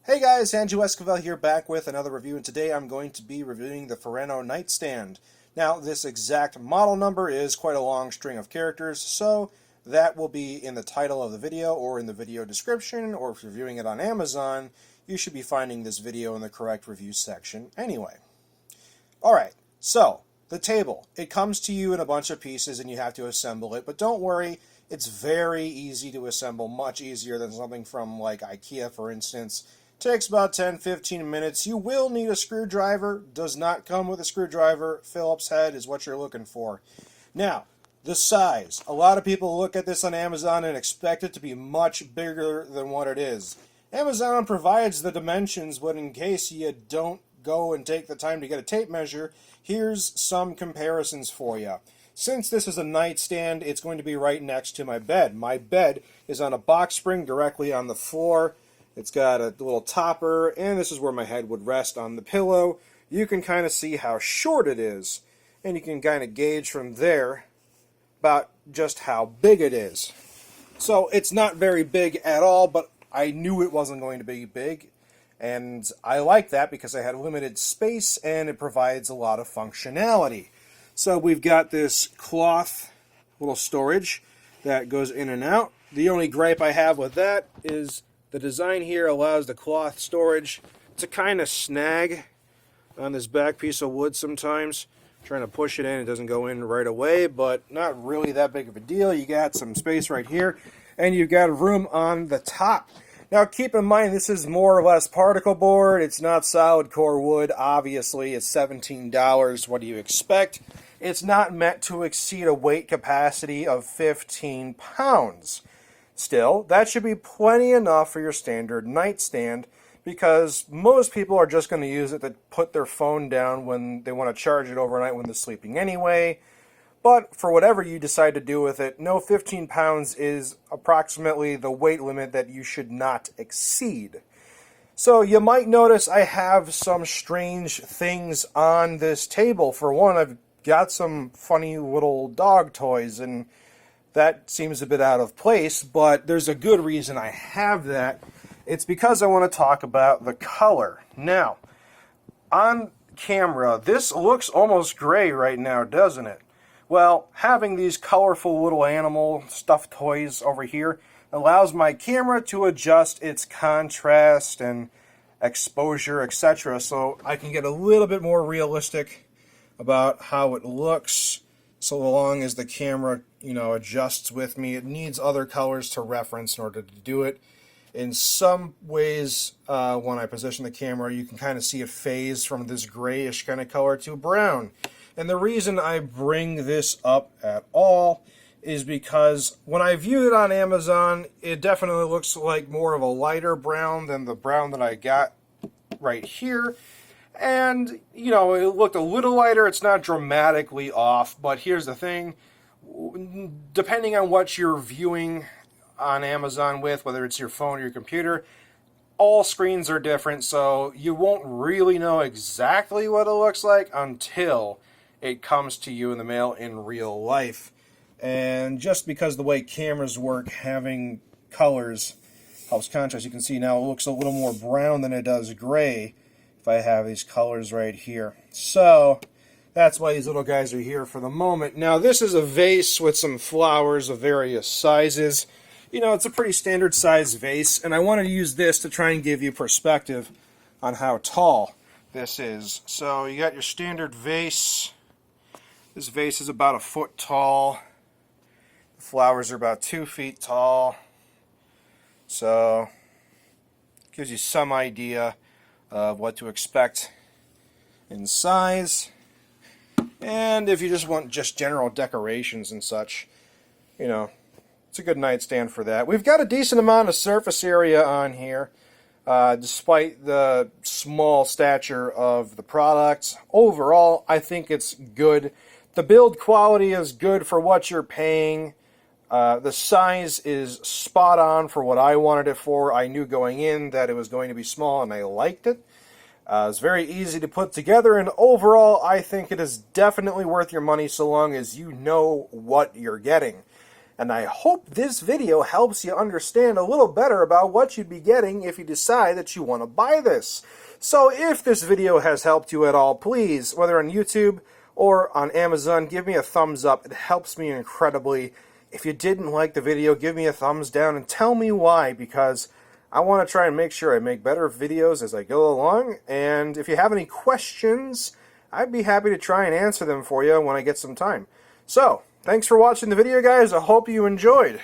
Hey guys, Andrew Esquivel here, back with another review, and today I'm going to be reviewing the Furinno nightstand. Now, this exact model number is quite a long string of characters, so that will be in the title of the video or in the video description, or if you're viewing it on Amazon, you should be finding this video in the correct review section anyway. Alright, so, the table. It comes to you in a bunch of pieces and you have to assemble it, but don't worry, it's very easy to assemble, much easier than something from like IKEA, for instance. Takes about 10-15 minutes. You will need a screwdriver. Does not come with a screwdriver. Phillips head is what you're looking for. Now, the size. A lot of people look at this on Amazon and expect it to be much bigger than what it is. Amazon provides the dimensions, but in case you don't go and take the time to get a tape measure, here's some comparisons for you. Since this is a nightstand, it's going to be right next to my bed. My bed is on a box spring directly on the floor. It's got a little topper, and this is where my head would rest on the pillow. You can kind of see how short it is, and you can kind of gauge from there about just how big it is. So it's not very big at all, but I knew it wasn't going to be big, and I like that because I had limited space, and it provides a lot of functionality. So we've got this cloth little storage that goes in and out. The only gripe I have with that is the design here allows the cloth storage to kind of snag on this back piece of wood sometimes. Trying to push it in, it doesn't go in right away, but not really that big of a deal. You got some space right here, and you've got room on the top. Now keep in mind, this is more or less particle board. It's not solid core wood. Obviously, it's $17. What do you expect? It's not meant to exceed a weight capacity of 15 pounds. Still, that should be plenty enough for your standard nightstand, because most people are just going to use it to put their phone down when they want to charge it overnight when they're sleeping anyway. But for whatever you decide to do with it, no, 15 pounds is approximately the weight limit that you should not exceed. So you might notice I have some strange things on this table. For one, I've got some funny little dog toys, and that seems a bit out of place, but there's a good reason I have that. It's because I want to talk about the color. Now, on camera, this looks almost gray right now, doesn't it? Well, having these colorful little animal stuffed toys over here allows my camera to adjust its contrast and exposure, etc., so I can get a little bit more realistic about how it looks, so long as the camera, adjusts with me. It needs other colors to reference in order to do it. In some ways, when I position the camera, you can kind of see it phase from this grayish kind of color to brown. And the reason I bring this up at all is because when I viewed it on Amazon, it definitely looks like more of a lighter brown than the brown that I got right here. And, it looked a little lighter. It's not dramatically off, but here's the thing. Depending on what you're viewing on Amazon with, whether it's your phone or your computer, all screens are different, so you won't really know exactly what it looks like until it comes to you in the mail in real life. And just because the way cameras work, having colors helps contrast. You can see now it looks a little more brown than it does gray if I have these colors right here. So that's why these little guys are here for the moment. Now, this is a vase with some flowers of various sizes. It's a pretty standard size vase, and I wanted to use this to try and give you perspective on how tall this is. So you got your standard vase. This vase is about 1 foot tall. The flowers are about 2 feet tall. So it gives you some idea of what to expect in size. And if you just want just general decorations and such, it's a good nightstand for that. We've got a decent amount of surface area on here, despite the small stature of the product. Overall, I think it's good. The build quality is good for what you're paying. The size is spot on for what I wanted it for. I knew going in that it was going to be small, and I liked it. It's very easy to put together, and overall, I think it is definitely worth your money so long as you know what you're getting. and I hope this video helps you understand a little better about what you'd be getting if you decide that you want to buy this. So if this video has helped you at all, please, whether on YouTube or on Amazon, give me a thumbs up. It helps me incredibly. If you didn't like the video, give me a thumbs down and tell me why, because I want to try and make sure I make better videos as I go along. And if you have any questions, I'd be happy to try and answer them for you when I get some time. So, thanks for watching the video, guys. I hope you enjoyed.